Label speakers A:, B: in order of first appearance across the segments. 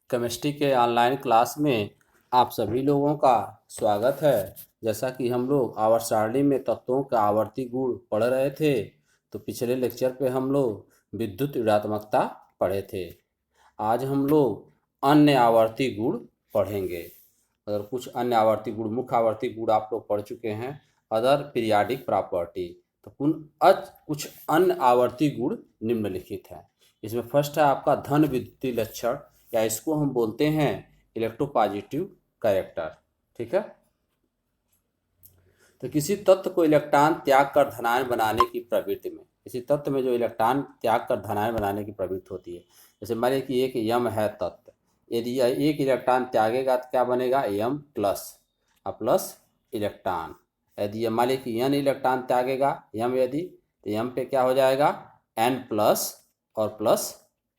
A: Chemistry के online class में आप सभी लोगों का स्वागत है। जैसा कि हम लोग आवर्त सारणी में तत्वों का आवर्ती गुण पढ़ रहे थे, तो पिछले लेक्चर पे हम लोग विद्युत ऋणात्मकता पढ़े थे। आज हम लोग अन्य आवर्ती गुण पढ़ेंगे। अगर कुछ अन्य आवर्ती गुण, मुख्य आवर्ती गुण आप लोग पढ़ चुके हैं, अदर पीरियाडिक प्रॉपर्टी, तो कुछ अन्य आवर्ती गुण निम्नलिखित हैं। इसमें फर्स्ट है आपका धन विद्युतीय लक्षण, या इसको हम बोलते हैं इलेक्ट्रोपॉजिटिव कैरेक्टर। ठीक है। तो किसी तत्व को इलेक्ट्रॉन त्याग कर धनायन बनाने की प्रवृत्ति में, किसी तत्व में जो इलेक्ट्रॉन त्याग कर धनायन बनाने की प्रवृत्ति होती है, जैसे मान लीजिए कि एक यम है तत्व, यदि यह एक इलेक्ट्रॉन त्यागेगा तो क्या बनेगा, यम प्लस, प्लस इलेक्ट्रॉन। यदि यह मान लीजिए कि एन इलेक्ट्रॉन त्यागेगा यम, यदि तो यम पे क्या हो जाएगा, एन प्लस और प्लस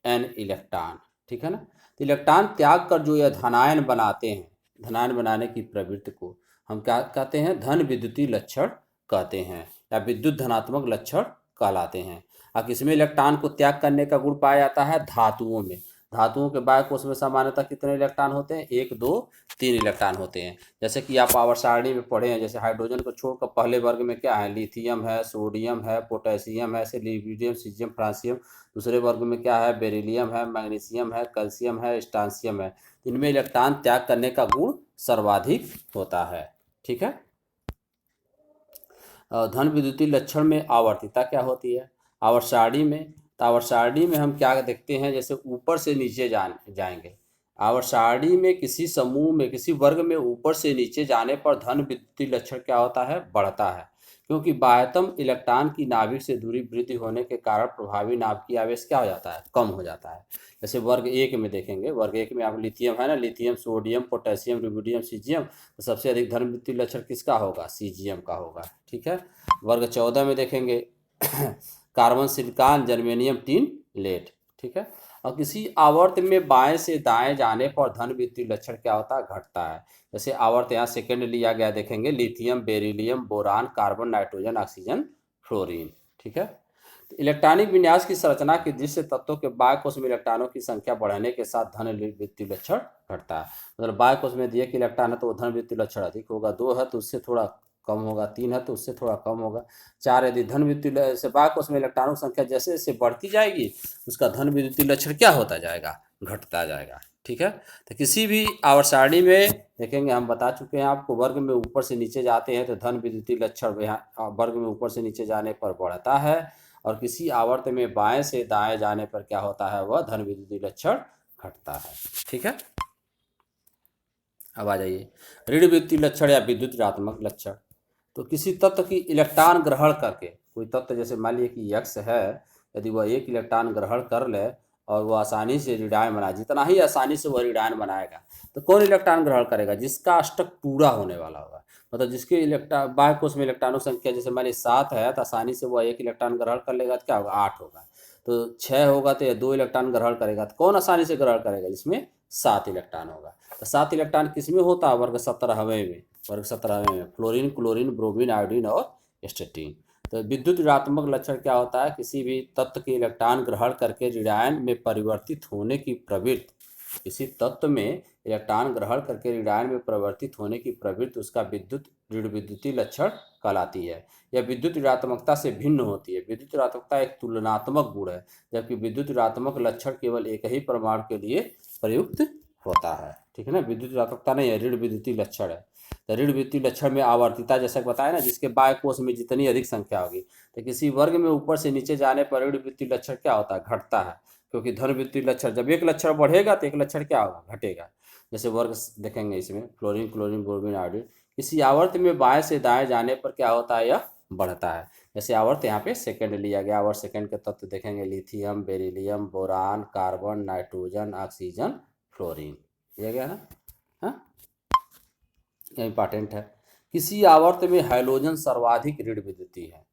A: एन इलेक्ट्रॉन। ठीक है ना। तो इलेक्ट्रॉन त्याग कर जो यह धनायन बनाते हैं, धनायन बनाने की प्रवृत्ति को हम क्या कहते हैं, धन विद्युतीय लक्षण कहते हैं, या विद्युत धनात्मक लक्षण कहलाते हैं। अब इसमें इलेक्ट्रॉन को त्याग करने का गुण पाया जाता है धातुओं में। धातुओं के बाह्य कोश में सामान्यतः कितने इलेक्ट्रॉन होते हैं, 1 2 3 इलेक्ट्रॉन होते हैं। जैसे कि आप आवर्त सारणी में पढ़े हैं, जैसे हाइड्रोजन को छोड़कर पहले वर्ग में क्या है, लिथियम है, सोडियम है, पोटेशियम है, ऐसे लिबिडियम, सीजियम, फ्रांसियम। दूसरे वर्ग में क्या है, बेरिलियम है, मैग्नीशियम है, कैल्शियम है, स्ट्रांसियम है। इनमें इलेक्ट्रॉन त्याग करने का गुण सर्वाधिक होता है। ठीक है। धन विद्युतीय लक्षण में आवर्तिता क्या होती है आवर्त सारणी में, तो आवर्त सारणी में हम क्या देखते हैं, जैसे ऊपर से नीचे जाएंगे। आवर्त सारणी में किसी समूह में, किसी वर्ग में ऊपर से नीचे जाने पर धन विद्युतीय लक्षण क्या होता है, बढ़ता है, क्योंकि बाह्यतम इलेक्ट्रॉन की नाभिक से दूरी वृद्धि होने के कारण प्रभावी नाभिकीय आवेश क्या हो जाता है, कम हो जाता है। जैसे वर्ग एक में देखेंगे, वर्ग एक में आप लिथियम है ना, lithium, sodium, potassium, rubidium, caesium, तो सबसे अधिक धन विद्युतीय लक्षण किसका होगा, सीजियम का होगा। ठीक है। वर्ग 14 में देखेंगे carbon, silicon, germanium, tin, lead. ठीक है। और किसी आवर्त में बाएं से दाएं जाने पर धन विद्युतीय लक्षण क्या होता है, घटता है। जैसे आवर्त यहाँ सेकंड लिया गया, देखेंगे lithium, beryllium, boron, carbon, nitrogen, oxygen, fluorine. ठीक है। तो इलेक्ट्रॉनिक विन्यास की संरचना के दृश्य तत्वों के बाह्य कोश में इलेक्ट्रॉनों की संख्या बढ़ने के साथ धन विद्युतीय लक्षण घटता है। मतलब बाह्य कोश में दिए कि इलेक्ट्रॉन है तो वो धन विद्युतीय लक्षण अधिक होगा, 2 है तो उससे थोड़ा कम होगा, 3 है तो उससे थोड़ा कम होगा, 4 यदि धन विद्युतीय से बाह्य कोश में इलेक्ट्रॉनों की संख्या जैसे जैसे बढ़ती जाएगी, उसका धन विद्युतीय लक्षण क्या होता जाएगा, घटता जाएगा। ठीक है। तो किसी भी आवर्त सारणी में देखेंगे, हम बता चुके हैं आपको, वर्ग में ऊपर से नीचे जाते हैं तो धन विद्युतीय लक्षण यहाँ वर्ग में ऊपर से नीचे जाने पर बढ़ता है, और किसी आवर्त में बाएं से दाएं जाने पर क्या होता है, वह धन विद्युतीय लक्षण घटता है। ठीक है। अब आ जाइए ऋण विद्युतीय लक्षण या विद्युत ऋणात्मक लक्षण। तो किसी तत्व की इलेक्ट्रॉन ग्रहण करके, कोई तत्व जैसे मान लीजिए कि यक्स है, यदि वह एक इलेक्ट्रॉन ग्रहण कर ले और वह आसानी से ऋणायन बनाए, जितना ही आसानी से वह ऋणायन बनाएगा, तो कौन इलेक्ट्रॉन ग्रहण करेगा, जिसका अष्टक पूरा होने वाला होगा। मतलब जिसके इलेक्ट्रॉन बाह्य कोश में इलेक्ट्रॉनों की संख्या जैसे मान लीजिए 7 है, तो आसानी से वह एक इलेक्ट्रॉन ग्रहण कर लेगा तो क्या होगा, 8 होगा। तो 6 होगा तो यह 2 इलेक्ट्रॉन ग्रहण करेगा, तो कौन आसानी से ग्रहण करेगा, जिसमें 7 इलेक्ट्रॉन होगा। तो 7 इलेक्ट्रॉन किसमें होता है, वर्ग 17वें में, वर्ग 17वें में फ्लोरीन, क्लोरीन, ब्रोमीन, आयोडीन और स्टेटिन। तो विद्युत ऋणात्मक लक्षण क्या होता है, किसी भी तत्व के इलेक्ट्रॉन ग्रहण करके ऋणायन में परिवर्तित होने की प्रवृत्ति, किसी तत्व में इलेक्ट्रॉन ग्रहण करके ऋणायन में परिवर्तित होने की प्रवृत्ति उसका विद्युत ऋण विद्युतीय लक्षण कहलाती है। यह विद्युत ऋणात्मकता से भिन्न होती है। विद्युत ऋणात्मकता एक तुलनात्मक गुण है, जबकि विद्युत ऋणात्मक लक्षण केवल एक ही परमाणु के लिए प्रयुक्त होता है। ठीक है ना। विद्युत ऋणात्मकता नहीं है, ऋण विद्युतीय लक्षण है। तो ऋण विद्युतीय लक्षण में आवर्तिता जैसा बताया ना, जिसके बाह्य कोश में जितनी अधिक संख्या होगी, तो किसी वर्ग में ऊपर से नीचे जाने पर ऋण विद्युतीय लक्षण क्या होता है, घटता है। क्योंकि धन विद्युतीय लक्षण, जब एक लक्षण बढ़ेगा तो एक लक्षण क्या होगा, घटेगा। जैसे वर्ग देखेंगे इसमें फ्लोरीन, क्लोरीन, ब्रोमीन, आयोडीन, इसी आवर्त में बाएं से दाएं जाने पर क्या होता है, यह बढ़ता है। जैसे आवर्त यहाँ पे सेकंड लिया गया, आवर्त सेकंड के तत्व देखेंगे lithium, beryllium, boron, carbon, nitrogen, oxygen, fluorine, दिया गया ना। हाँ, यह इंपॉर्टेंट है। किसी आवर्त में हाइड्रोजन सर्वाधिक ऋण विद्युतीय है।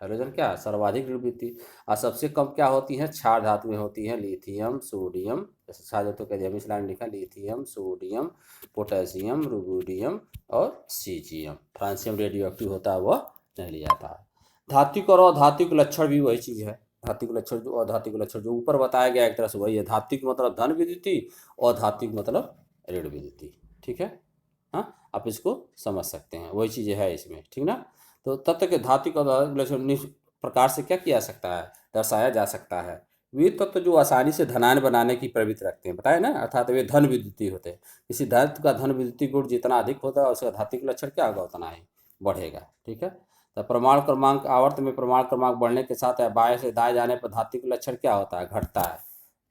A: हाइड्रोजन क्या है, सर्वाधिक ऋण विद्युतीय। और सबसे कम क्या होती है, क्षार धातुएं होती हैं, लिथियम, सोडियम, जैसे क्षार धातु के इस लाइन लिखा, लिथियम, सोडियम, पोटेशियम, रुबिडियम और सीजियम। फ्रांसियम रेडियो एक्टिव होता है, वह नहीं लिया जाता है। धात्विक और अधात्विक लक्षण भी वही चीज़ है। धात्विक लक्षण जो अधात्विक लक्षण जो ऊपर बताया गया एक तरह से वही है। धात्विक मतलब धन विद्युति, अधात्विक मतलब ऋण विद्युति। ठीक है, हाँ, आप इसको समझ सकते हैं, वही चीज़ें है इसमें, ठीक ना। तो तत्व के धात्विक और अधात्विक लक्षण निम्न प्रकार से क्या किया सकता है, दर्शाया जा सकता है। वे तत्व जो आसानी से धनायन बनाने की प्रवृत्ति रखते हैं, बताए ना, अर्थात वे धन विद्युति होते हैं। किसी धातु का धन विद्युति गुण जितना अधिक होता है उसका धात्विक लक्षण क्या होगा, उतना ही बढ़ेगा। ठीक है, तो प्रमाण क्रमांक आवर्त में प्रमाण क्रमांक बढ़ने के साथ या बाएं से दाएं जाने पर धात्विक लक्षण क्या होता है, घटता है।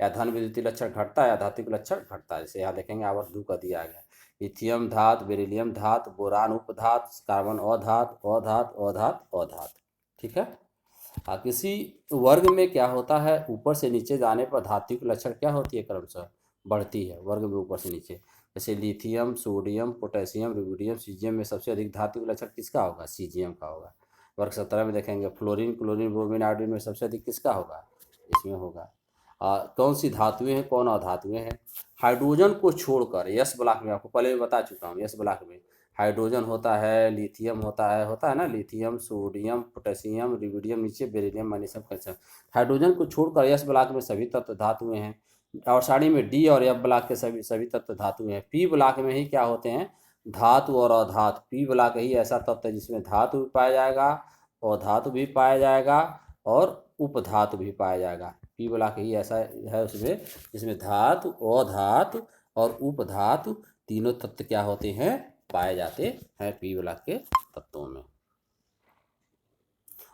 A: या धन विद्युतीय लक्षण घटता है या धात्विक लक्षण घटता है। जैसे यहाँ देखेंगे आवर्त 2 का दिया गया, लिथियम धात, बेरिलियम धात, बोरान उपधात, कार्बन अधात, अधात अधात अधात। ठीक है, किसी वर्ग में क्या होता है, ऊपर से नीचे जाने पर धात्विक लक्षण क्या होती है, क्रमशः बढ़ती है वर्ग में ऊपर से नीचे। जैसे lithium, sodium, potassium, rubidium, caesium में सबसे अधिक धात्विक लक्षण किसका होगा, सीजियम का होगा। वर्ग 17 में देखेंगे फ्लोरीन, क्लोरीन, ब्रोमीन, आयोडीन में सबसे अधिक किसका होगा, इसमें होगा। कौन सी धातुएं हैं, कौन अधातुएं हैं। हाइड्रोजन को छोड़कर यस ब्लॉक में, आपको पहले भी बता चुका हूँ, यस ब्लॉक में हाइड्रोजन होता है, लिथियम होता है ना, लिथियम, सोडियम, पोटेशियम, रुबिडियम, नीचे बेरिलियम, मैग्नीशियम, कैल्शियम। हाइड्रोजन को छोड़कर यस ब्लॉक में सभी तत्व धातुएं हैं। और साड़ी में डी और एफ ब्लॉक के सभी सभी तत्व धातुएं हैं। पी ब्लॉक में ही क्या होते हैं, धातु और अधातु। पी ब्लॉक ही ऐसा तत्व है जिसमें धातु भी पाया जाएगा, अधातु भी पाया जाएगा और उपधातु भी पाया जाएगा। पी ब्लॉक ही ऐसा है उसमें जिसमें धातु, अधातु और उपधातु तीनों तत्व क्या होते हैं, पाए जाते हैं पी ब्लॉक के तत्वों में।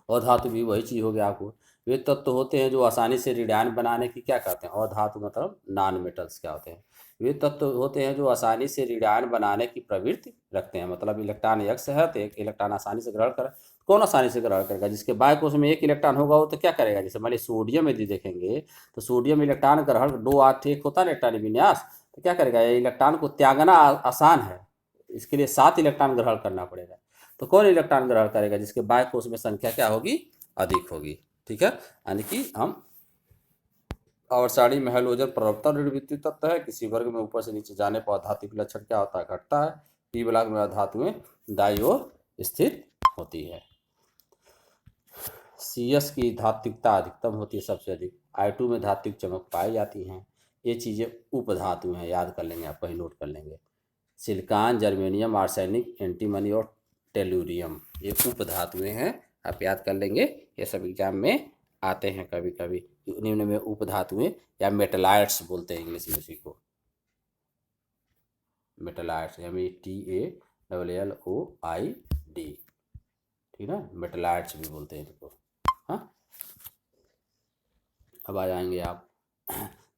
A: अधातु भी वही चीज़ हो गया आपको। वे तत्व होते हैं जो आसानी से ऋणायन बनाने की क्या कहते हैं, अधातु मतलब नॉन मेटल्स क्या होते हैं। वे तत्व होते हैं जो आसानी से ऋणायन बनाने की प्रवृत्ति रखते हैं। मतलब इलेक्ट्रॉन यक्ष है तो एक इलेक्ट्रॉन आसानी से ग्रहण कर, कौन आसानी से ग्रहण करेगा, जिसके बाएं कोष में एक इलेक्ट्रॉन होगा वो तो क्या करेगा। जैसे मान लीजिए सोडियम यदि देखेंगे तो सोडियम इलेक्ट्रॉन ग्रहण 2 8 एक होता है इलेक्ट्रॉनिक विन्यास, तो क्या करेगा, ये इलेक्ट्रॉन को त्यागना आसान है, इसके लिए 7 इलेक्ट्रॉन ग्रहण करना पड़ेगा। तो कौन इलेक्ट्रॉन ग्रहण करेगा, जिसके बाएं कोष में संख्या क्या होगी, अधिक होगी। ठीक है, यानी कि हम और साड़ी में हैलोजन प्रवर्तन ऋण विद्युत तत्व है। किसी वर्ग में ऊपर से नीचे जाने पर धात्विक लक्षण क्या होता है, घटता है। पी ब्लॉक में धातुएं दाईं ओर स्थित होती है। CS की धात्विकता अधिकतम होती है सबसे अधिक। I2 में धात्विक चमक पाई जाती हैं। ये चीज़ें उपधातु हैं, याद कर लेंगे, आप कहीं नोट कर लेंगे। सिलिकॉन, जर्मेनियम, आर्सेनिक, एंटीमनी और टेलुरियम ये उपधातुएं हैं, आप याद कर लेंगे, ये सब एग्जाम में आते हैं कभी कभी। निम्न में उपधातुएं या मेटलाइट्स बोलते हैं इंग्लिश में उसी को, मेटलाइट्स METALLOID, ठीक है, मेटलाइट्स भी बोलते हैं इनको। हाँ, अब आ जाएंगे आप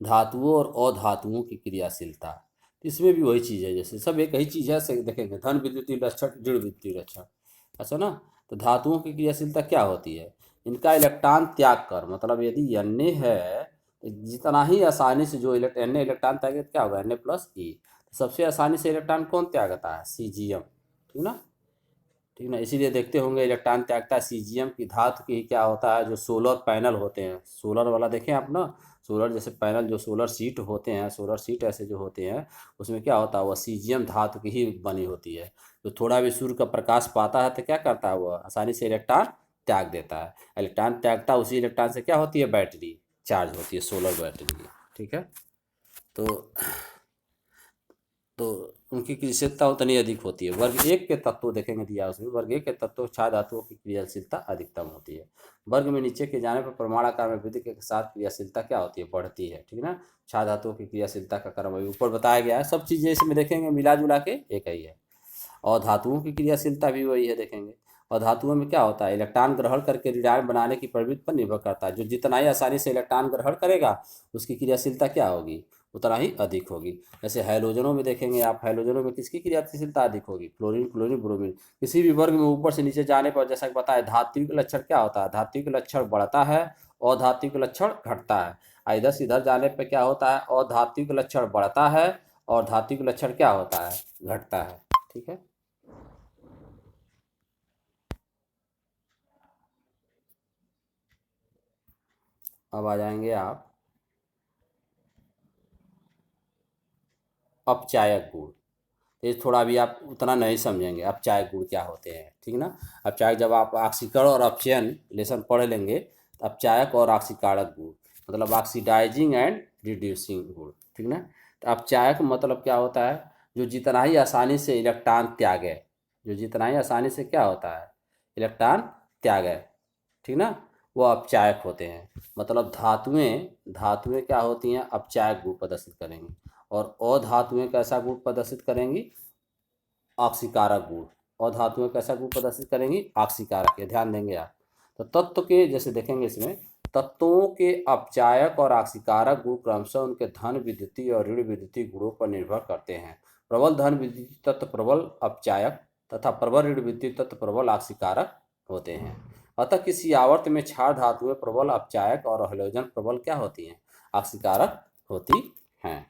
A: धातुओं और अधातुओं की क्रियाशीलता। इसमें भी वही चीज़ है, जैसे सब एक ही चीज़ है। देखेंगे धन विद्युतीय लक्षण, ऋण विद्युतीय लक्षण, ऐसा ना। तो धातुओं की क्रियाशीलता क्या होती है, इनका इलेक्ट्रॉन त्याग कर, मतलब यदि Na है तो जितना ही आसानी से जो Na इलेक्ट्रॉन त्याग क्या होगा, Na+E। सबसे आसानी से इलेक्ट्रॉन कौन त्यागता है, सीजियम, ठीक ना, ठीक ना। इसीलिए देखते होंगे इलेक्ट्रॉन त्यागता है सीजियम की धातु की। क्या होता है, जो सोलर पैनल होते हैं, सोलर वाला देखें आप ना, सोलर जैसे पैनल, जो सोलर सीट होते हैं, सोलर सीट ऐसे जो होते हैं, उसमें क्या होता है, वह सीजियम धातु की ही बनी होती है। तो थोड़ा भी सूर्य का प्रकाश पाता है तो क्या करता है, वह आसानी से इलेक्ट्रॉन त्याग देता है। इलेक्ट्रॉन त्यागता उसी इलेक्ट्रॉन से क्या होती है, बैटरी चार्ज होती है, सोलर बैटरी। ठीक है, तो उनकी क्रियाशीलता उतनी अधिक होती है। वर्ग 1 के तत्व देखेंगे दिया उसमें, वर्ग 1 के तत्व क्षार धातुओं की क्रियाशीलता अधिकतम होती है। वर्ग में नीचे के जाने पर परमाणु आकार में वृद्धि के साथ क्रियाशीलता क्या होती है, बढ़ती है। ठीक है ना, क्षार धातुओं की क्रियाशीलता का क्रम अभी ऊपर बताया गया है। सब चीज़ें इसमें देखेंगे मिला जुला के एक ही है। और धातुओं की क्रियाशीलता भी वही है, देखेंगे। और धातुओं में क्या होता है, इलेक्ट्रॉन ग्रहण करके ऋणायन बनाने की प्रवृत्ति पर निर्भर करता है। जो जितना ही आसानी से इलेक्ट्रॉन ग्रहण करेगा उसकी क्रियाशीलता क्या होगी, उतना ही अधिक होगी। जैसे हैलोजनों में देखेंगे आप, हैलोजनों में किसकी क्रियाशीलता अधिक होगी, फ्लोरीन, क्लोरीन, ब्रोमीन। किसी भी वर्ग में ऊपर से नीचे जाने पर जैसा कि बताया, धात्विक लक्षण क्या होता है, धात्विक लक्षण बढ़ता है और धात्विक लक्षण घटता है। इधर से इधर जाने पर क्या होता है, और धात्विक लक्षण बढ़ता है और धात्विक लक्षण क्या होता है, घटता है। ठीक है, अब आ जाएंगे आप अपचायक गुण। ये थोड़ा भी आप उतना नहीं समझेंगे अपचायक गुण क्या होते हैं, ठीक ना। अपचायक जब आप ऑक्सीकरण और अपचयन लेसन पढ़ लेंगे अपचायक और ऑक्सीकारक गुण, मतलब ऑक्सीडाइजिंग एंड रिड्यूसिंग गुण, ठीक ना। तो अपचायक मतलब क्या होता है, जो जितना ही आसानी से इलेक्ट्रॉन त्यागे, जो जितना ही आसानी से क्या होता है, इलेक्ट्रॉन त्यागे, ठीक ना, वो अपचायक होते हैं। मतलब धातुएं धातुएं क्या होती हैं, अपचायक गुण प्रदर्शित करेंगी, और अधातुएं कैसा गुण प्रदर्शित करेंगी, ऑक्सीकारक गुण। और धातुएं कैसा गुण प्रदर्शित करेंगी, ऑक्सीकारक। ये ध्यान देंगे आप। तो तत्व के जैसे देखेंगे इसमें, तत्वों के अपचायक और ऑक्सीकारक गुण क्रमशः उनके धन विद्युतीय और ऋण विद्युतीय गुणों पर निर्भर करते हैं। प्रबल धन विद्युतीय तत्व प्रबल अपचायक तथा प्रबल ऋण विद्युतीय तत्व प्रबल ऑक्सीकारक होते हैं। अतः किसी आवर्त में क्षार धातुएं प्रबल अपचायक और हैलोजन प्रबल क्या होती हैं, ऑक्सीकारक होती हैं।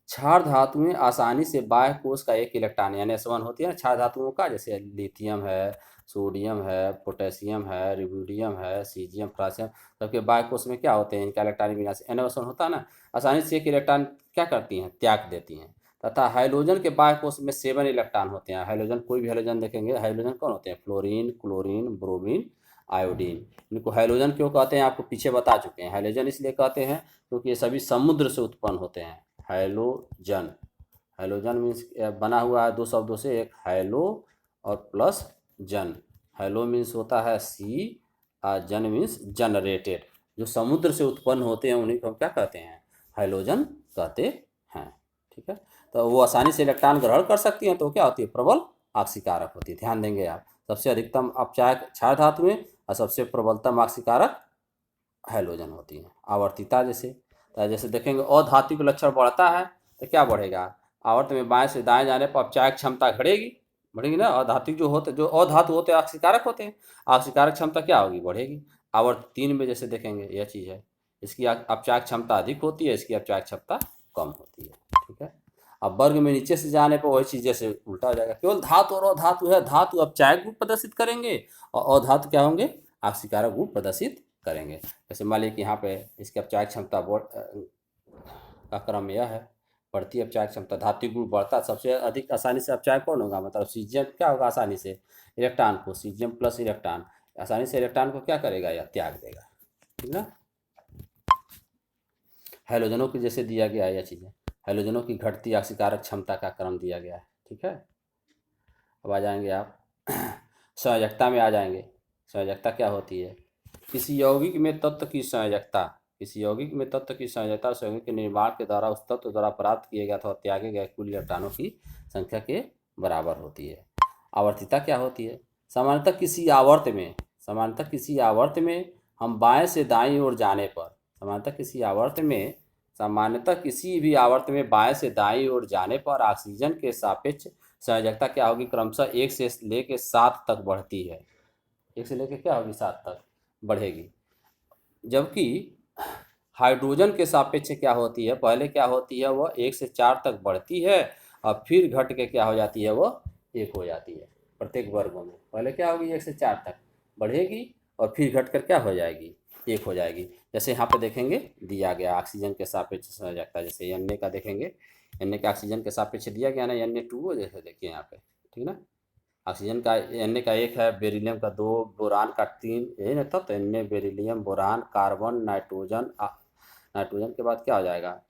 A: क्षार धातुएं आसानी से बाह्य कोश का एक इलेक्ट्रॉन यानी S1 होती है ना क्षार धातुओं का, जैसे लिथियम है, सोडियम है, पोटेशियम है, रुबिडियम है, सीजियम, फ्रांसियम, सबके बाह्य कोश में क्या होते हैं, इनका इलेक्ट्रॉनिक विन्यास NS1 होता है ना, आसानी से एक इलेक्ट्रॉन क्या करती हैं, त्याग देती हैं। तथा हाइड्रोजन के बाह्य कोश में 7 इलेक्ट्रॉन होते हैं। हाइड्रोजन, कोई भी हाइड्रोजन देखेंगे, हाइड्रोजन कौन होते हैं, फ्लोरीन, क्लोरीन, ब्रोमीन, आयोडीन। इनको हाइड्रोजन क्यों कहते हैं, आपको पीछे बता चुके हैं। हाइड्रोजन इसलिए कहते हैं क्योंकि ये सभी समुद्र से उत्पन्न होते हैं। हैलोजन, हैलोजन मीन्स बना हुआ है दो शब्दों से, एक हैलो और प्लस जन। हैलो मीन्स होता है सी, और जन मीन्स जनरेटेड। जो समुद्र से उत्पन्न होते हैं उन्हीं को हम क्या कहते हैं, हैलोजन कहते हैं, ठीक है। तो वो आसानी से इलेक्ट्रॉन ग्रहण कर सकती हैं, तो क्या होती है, प्रबल ऑक्सीकारक होती है। ध्यान देंगे आप, सबसे अधिकतम अपचायक क्षार धातुएं और सबसे प्रबलतम ऑक्सीकारक हैलोजन होती हैं। आवर्तिता जैसे देखेंगे, अधात्विक लक्षण बढ़ता है तो क्या बढ़ेगा, आवर्त में बाएं से दाएं जाने पर अपचायक क्षमता बढ़ेगी ना। अधात्विक जो अधातु होते हैं ऑक्सीकारक होते हैं, ऑक्सीकारक क्षमता क्या होगी, बढ़ेगी। आवर्त 3 में जैसे देखेंगे यह चीज़ है, इसकी अपचायक क्षमता अधिक होती है, इसकी अपचायक क्षमता कम होती है, ठीक है। अब वर्ग में नीचे से जाने पर वही चीज़ जैसे उल्टा हो जाएगा, केवल धातु और अधातु है, धातु अपचायक गुण प्रदर्शित करेंगे और अधातु क्या होंगे, ऑक्सीकारक गुण प्रदर्शित करेंगे। जैसे मान लीजिए कि यहाँ पे इसकी अपचायक क्षमता का क्रम यह है, बढ़ती अपचायक क्षमता, धातु गुण बढ़ता, सबसे अधिक आसानी से अपचायक कौन होगा, मतलब सीजियम क्या होगा, आसानी से इलेक्ट्रॉन को, सीजियम प्लस इलेक्ट्रॉन आसानी से इलेक्ट्रॉन को क्या करेगा, या त्याग देगा, ठीक ना। हैलोजनों की जैसे दिया गया है यह चीज़ें, हैलोजनों की घटती ऑक्सीकारक क्षमता का क्रम दिया गया है, ठीक है। अब आ जाएंगे आप संयोजकता में आ जाएंगे। संयोजकता क्या होती है, किसी यौगिक में तत्व की संयोजकता, किसी यौगिक में तत्व की संयोजकता उस यौगिक के निर्माण के द्वारा उस तत्व द्वारा प्राप्त किए गए अथवा त्यागे गए कुल इलेक्ट्रॉनों की संख्या के बराबर होती है। आवर्तिता क्या होती है, सामान्यतः किसी आवर्त में हम बाएं से दाईं ओर जाने पर, सामान्यतः किसी भी आवर्त में बाएं से दाईं ओर जाने पर ऑक्सीजन के सापेक्ष संयोजकता क्या होगी, क्रमशः 1 से लेकर 7 तक बढ़ती है। 1 से लेकर क्या होगी, 7 तक बढ़ेगी। जबकि हाइड्रोजन के सापेक्ष क्या होती है, पहले क्या होती है, वह 1 से 4 तक बढ़ती है और फिर घट के क्या हो जाती है, वह 1 हो जाती है। प्रत्येक वर्गों में पहले क्या होगी, 1 से 4 तक बढ़ेगी और फिर घट कर क्या हो जाएगी, 1 हो जाएगी। जैसे यहाँ पे देखेंगे दिया गया ऑक्सीजन के सापेक्ष संयोजकता, जैसे Na का देखेंगे, Na का ऑक्सीजन के सापेक्ष दिया गया ना, Na2 जैसे देखिए यहाँ पे, ठीक ना। ऑक्सीजन का Na का 1 है, बेरिलियम का 2, बोरान का 3, यही ना था। तो Na, beryllium, boron, carbon, nitrogen, nitrogen के बाद क्या हो जाएगा,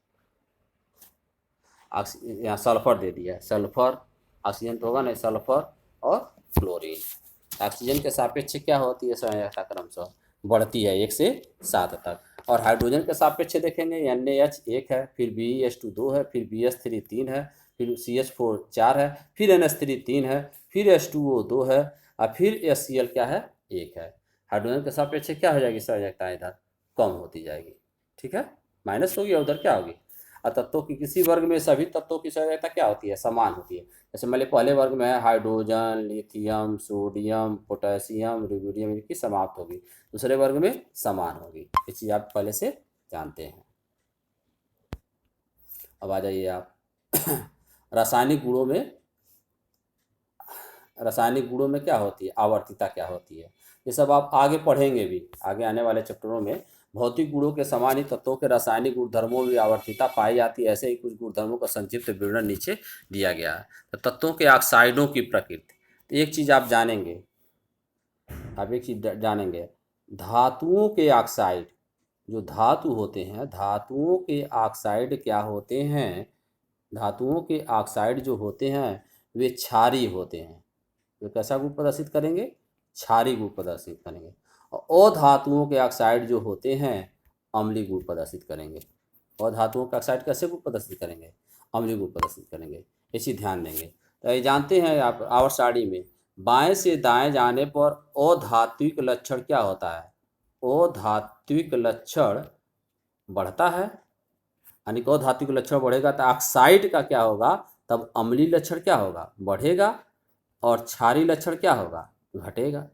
A: यहाँ सल्फर दे दिया, सल्फर ऑक्सीजन तो होगा नहीं, सल्फर और फ्लोरीन। ऑक्सीजन के सापेक्ष क्या होती है संयोजकता, क्रमशः बढ़ती है 1 से 7 तक। और हाइड्रोजन के सापेक्ष देखेंगे, NaH 1 है, फिर BeH2 2 है, फिर BH3 3 है, फिर CH4 4 है, फिर NH3 3 है, फिर H2O 2 है, और फिर HCl क्या है, 1 है। हाइड्रोजन के सापेक्ष क्या हो जाएगी संयोजकता, इधर कम होती जाएगी, ठीक है, माइनस होगी, और उधर क्या होगी। और तत्वों की किसी वर्ग में सभी तत्वों की संयोजकता क्या होती है, समान होती है। जैसे मान लीजिए पहले वर्ग में है hydrogen, lithium, sodium, potassium, rubidium, इनकी समाप्त होगी, दूसरे वर्ग में समान होगी। ये चीज़ आप पहले से जानते हैं। अब आ जाइए आप रासायनिक गुणों में क्या होती है, आवर्तिता क्या होती है, ये सब आप आगे पढ़ेंगे भी, आगे आने वाले चैप्टरों में। भौतिक गुणों के समान ही तत्वों के रासायनिक गुणधर्मों में आवर्तिता पाई जाती है। ऐसे ही कुछ गुणधर्मों का संक्षिप्त विवरण नीचे दिया गया है। तो तत्वों के ऑक्साइडों की प्रकृति, तो एक चीज़ आप जानेंगे, आप एक चीज़ जानेंगे, धातुओं के ऑक्साइड, जो धातु होते हैं, धातुओं के ऑक्साइड क्या होते हैं, धातुओं के ऑक्साइड जो होते हैं वे क्षारीय होते हैं। वे कैसा गुण प्रदर्शित करेंगे? क्षारीय गुण प्रदर्शित करेंगे। और अधातुओं के ऑक्साइड जो होते हैं अम्लीय गुण प्रदर्शित करेंगे। और धातुओं के ऑक्साइड कैसे गुण प्रदर्शित करेंगे? अम्लीय गुण प्रदर्शित करेंगे। इसी ध्यान देंगे। तो ये जानते हैं आप आवर्त सारणी में बाएं से दाएं जाने पर अधात्विक लक्षण क्या होता है? अधात्विक लक्षण बढ़ता है, यानी कि अधात्विक लक्षण बढ़ेगा तो ऑक्साइड का क्या होगा? तब अम्लीय लक्षण क्या होगा? बढ़ेगा। और क्षारीय लक्षण क्या होगा? घटेगा।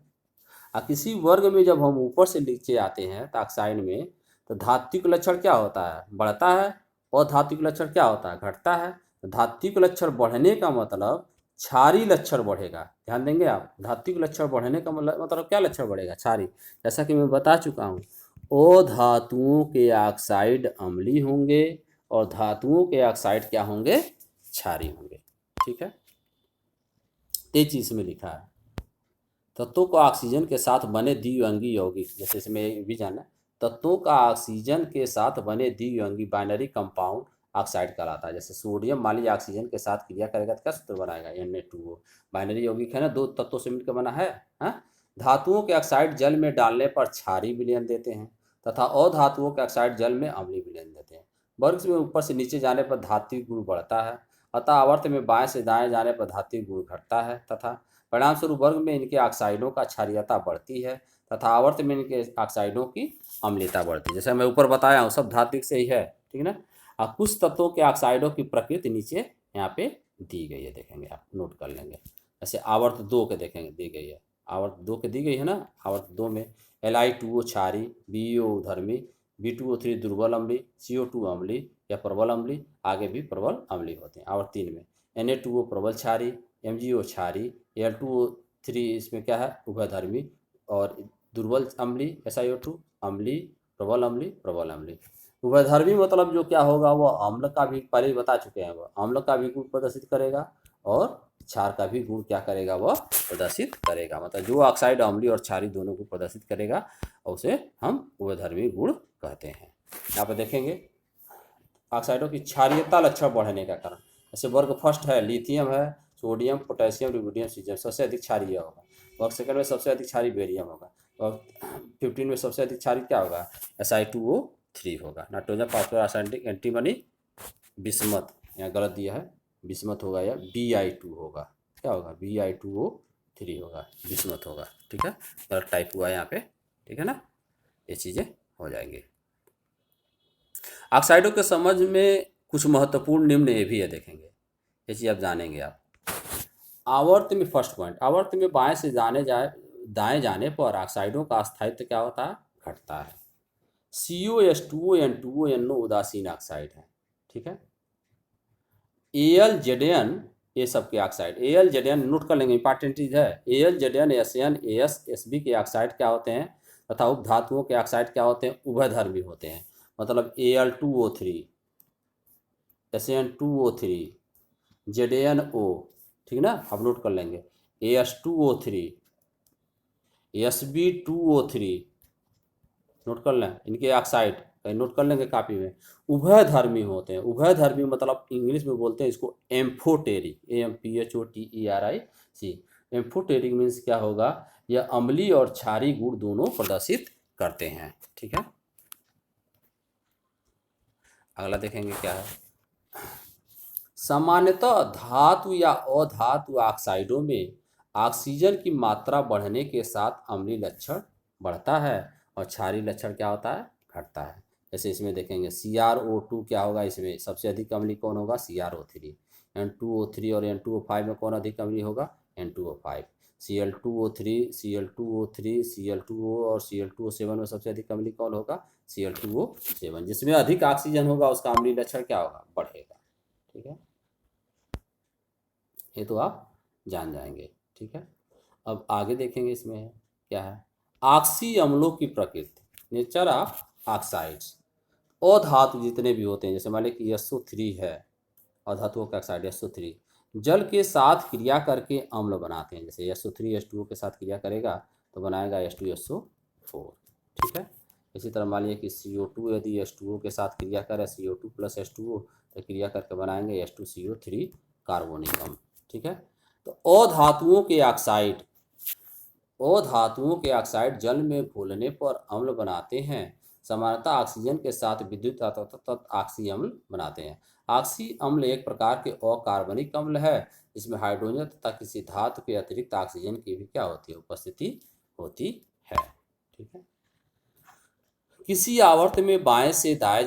A: किसी वर्ग में जब हम ऊपर से नीचे आते हैं तो ऑक्साइड में, तो धात्विक लक्षण क्या होता है? बढ़ता है। और धात्विक लक्षण क्या होता है? घटता है। तो धात्विक लक्षण बढ़ने का मतलब क्षारीय लक्षण बढ़ेगा। ध्यान देंगे आप, धात्विक लक्षण बढ़ने का मतलब क्या लक्षण बढ़ेगा? क्षारीय। जैसा कि मैं बता चुका हूँ, अधातुओं के ऑक्साइड अम्लीय होंगे और धातुओं के ऑक्साइड क्या होंगे? क्षारीय होंगे। ठीक है, ये चीज में लिखा है। तत्वों का ऑक्सीजन के साथ बने द्विअंगी यौगिक, जैसे इसमें ये भी जाना है, तत्वों का ऑक्सीजन के साथ बने द्विअंगी बाइनरी कंपाउंड ऑक्साइड कहलाता है। जैसे सोडियम मान लीजिए ऑक्सीजन के साथ क्रिया करेगा तो क्या सूत्र बनाएगा? Na2O। बाइनरी यौगिक है ना, दो तत्वों से मिलकर बना है। हाँ? धातुओं के ऑक्साइड जल में डालने पर क्षारीय विलयन देते हैं तथा अधातुओं के ऑक्साइड जल में अम्लीय विलयन देते हैं। वर्ग में ऊपर से नीचे जाने पर धात्विक गुण बढ़ता है, अतः आवर्त में बाएं से दाएं जाने पर धात्विक गुण घटता है तथा परिणाम स्वरूप वर्ग में इनके ऑक्साइडों का क्षारीयता बढ़ती है तथा आवर्त में इनके ऑक्साइडों की अम्लीयता बढ़ती है। जैसे मैं ऊपर बताया हूँ सब धात्विक से ही है, ठीक है ना। कुछ तत्वों के ऑक्साइडों की प्रकृति नीचे यहाँ पे दी गई है, देखेंगे आप, नोट कर लेंगे। जैसे आवर्त 2 के देखेंगे दी गई है, आवर्त 2 के दी गई है ना। आवर्त 2 में Li2O क्षारीय, BeO उधर्मी, B2O3 दुर्बल अम्लीय, CO2 अम्लीय या प्रबल अम्लीय, आगे भी प्रबल अम्लीय होते हैं। आवर्त 3 में Na2O प्रबल क्षारीय, MgO क्षारीय, Al2O3 इसमें क्या है? उभयधर्मी और दुर्बल अम्लीय, SiO2 अम्लीय, प्रबल अम्लीय, प्रबल अम्लीय। उभयधर्मी मतलब जो क्या होगा, वो अम्ल का भी, पहले ही बता चुके हैं, वो अम्ल का भी गुण प्रदर्शित करेगा और क्षार का भी गुण क्या करेगा? वह प्रदर्शित करेगा। मतलब जो ऑक्साइड अम्लीय और क्षारीय दोनों को प्रदर्शित करेगा उसे हम उभयधर्मी गुण कहते हैं। यहाँ पर देखेंगे ऑक्साइडों की क्षारीयता लक्षण बढ़ने का कारण, जैसे वर्ग फर्स्ट है लिथियम है, सोडियम, पोटेशियम, रुबिडियम, सीजियम सबसे अधिक क्षारीय होगा। वर्ग सेकंड में सबसे अधिक क्षारीय बेरियम होगा। और 15 में सबसे अधिक क्षारीय क्या होगा? Si2O3 होगा। Nitrogen, phosphorus, arsenic, antimony, bismuth, यहाँ गलत दिया है, बिस्मथ होगा या Bi2 होगा। क्या होगा? Bi2O3 होगा, बिस्मथ होगा। ठीक है, गलत टाइप हुआ है यहाँ पे, ठीक है ना। ये चीज़ें हो जाएंगी। ऑक्साइडों के समझ में कुछ महत्वपूर्ण निम्न ये भी है, देखेंगे ये चीज़ आप जानेंगे आप। आवर्त में फर्स्ट पॉइंट, आवर्त में बाएं से दाएं जाने पर ऑक्साइडों का स्थायित्व क्या होता है? घटता है। CO, H2O, N2O, NO उदासीन ऑक्साइड है। ठीक है। Al, Zn ये सब के ऑक्साइड, Al, Zn नोट कर लेंगे, इंपॉर्टेंट चीज है। Al, Zn, Sn, As, Sb के ऑक्साइड क्या होते हैं तथा उपधातुओं के ऑक्साइड क्या होते हैं? उभयधर्मी होते हैं। मतलब Al2O3, Sn2O3, ZnO, ठीक है ना, आप नोट कर लेंगे। As2O3, Sb2O3 नोट कर लें, इनके ऑक्साइड नोट कर लेंगे कॉपी में। उभयधर्मी होते हैं। उभयधर्मी मतलब इंग्लिश में बोलते हैं इसको एम्फोटेरिक, AMPHOTERIC। एम्फोटेरिक मीन्स क्या होगा? यह अम्लीय और क्षारीय गुण दोनों प्रदर्शित करते हैं। ठीक है, अगला देखेंगे क्या है। सामान्यतः धातु या अधातु ऑक्साइडों में ऑक्सीजन की मात्रा बढ़ने के साथ अम्लीय लक्षण बढ़ता है और क्षारीय लक्षण क्या होता है? घटता है। जैसे इसमें देखेंगे CrO2 क्या होगा? इसमें सबसे अधिक अम्लीय कौन होगा? CrO3। N2O3 और N2O5 में कौन अधिक अम्लीय होगा? N2O5। Cl2O3, Cl2O3, Cl2O और Cl2O7 में सबसे अधिक अम्लीय कौन होगा? Cl2O7। जिसमें अधिक ऑक्सीजन होगा उसका अम्लीय लक्षण क्या होगा? बढ़ेगा। ठीक है, ये तो आप जान जाएंगे। ठीक है, अब आगे देखेंगे इसमें क्या है। ऑक्सी अम्लों की प्रकृति, नेचर ऑफ ऑक्साइड्स। अधातु जितने भी होते हैं, जैसे मान लें कि SO3 है, अधातुओं का ऑक्साइड SO3 जल के साथ क्रिया करके अम्ल बनाते हैं। जैसे SO3 H2O के साथ क्रिया करेगा तो बनाएगा H2SO4। ठीक है। इसी तरह मान लिया कि CO2 यदि H2O के साथ क्रिया करे, CO2 प्लस H2O, तो क्रिया करके बनाएंगे H2CO3 कार्बोनिक अम्ल। ठीक है। तो अधातुओं के ऑक्साइड जल में घुलने पर अम्ल बनाते हैं। सामान्यतः ऑक्सीजन के साथ विद्युत ऑक्सी अम्ल बनाते हैं। ऑक्सी अम्ल एक प्रकार के अकार्बनिक अम्ल है जिसमें हाइड्रोजन तथा किसी धातु के अतिरिक्त ऑक्सीजन की भी क्या होती है, उपस्थिति होती है। ठीक है। किसी आवर्त में बाएं से दाएं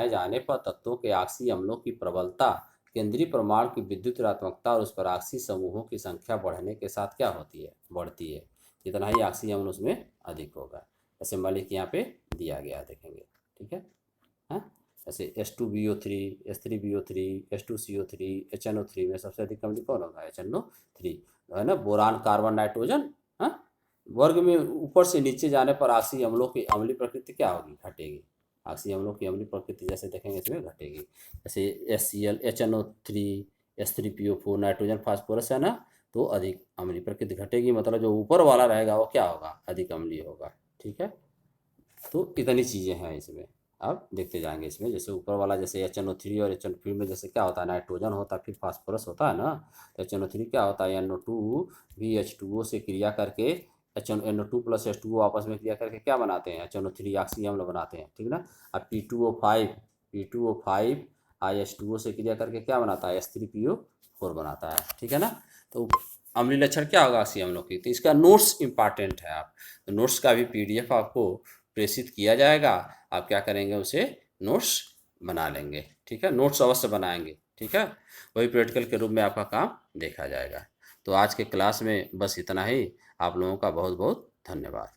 A: जाने पर तत्वों के ऑक्सी अम्लों की प्रबलता, केंद्रीय परमाणु की विद्युत ऋणात्मकता और उस पर ऑक्सी समूहों की संख्या बढ़ने के साथ क्या होती है, बढ़ती है। जितना ही ऑक्सी अम्ल उसमें अधिक होगा। जैसे मान लीजिए यहाँ पे दिया गया देखेंगे। ठीक है। हाँ, जैसे H2BO3, H3BO3, H2CO3, HNO3 में सबसे अधिक अम्लीय कौन होगा, HNO3 है ना। बोरान, कार्बन, नाइट्रोजन, हाँ, वर्ग में ऊपर से नीचे जाने पर ऑक्सी अम्लों की अम्लीय प्रकृति क्या होगी, घटेगी। ऑक्सी अम्लों की अम्लीय प्रकृति जैसे देखेंगे इसमें घटेगी। जैसे HCl, HNO3, H3PO4, nitrogen, phosphorus है ना, तो अधिक अम्लीय प्रकृति घटेगी। मतलब जो ऊपर वाला रहेगा वो क्या होगा, अधिक अम्लीय होगा। ठीक है। तो इतनी चीज़ें हैं इसमें, अब देखते जाएंगे इसमें। जैसे ऊपर वाला जैसे HNO3 और HNO3 में जैसे क्या होता है, नाइट्रोजन होता है, फिर फास्फोरस होता है ना। तो HNO3 क्या होता है, NO2 भी H2O से क्रिया करके NO2 प्लस H2O आपस में क्रिया करके क्या बनाते हैं, HNO3 ऑक्सी अम्ल बनाते हैं। ठीक ना। अब P2O5 H2O से क्रिया करके क्या बनाता है, H3PO4 बनाता है। ठीक है ना। तो अम्लीय लक्षण क्या होगा ऑक्सी अम्लों की, तो इसका नोट्स इंपॉर्टेंट है। आप तो नोट्स का भी PDF आपको प्रेषित किया जाएगा। आप क्या करेंगे, उसे नोट्स बना लेंगे। ठीक है। नोट्स अवश्य बनाएंगे। ठीक है। वही प्रैक्टिकल के रूप में आपका काम देखा जाएगा। तो आज के क्लास में बस इतना ही। आप लोगों का बहुत बहुत धन्यवाद।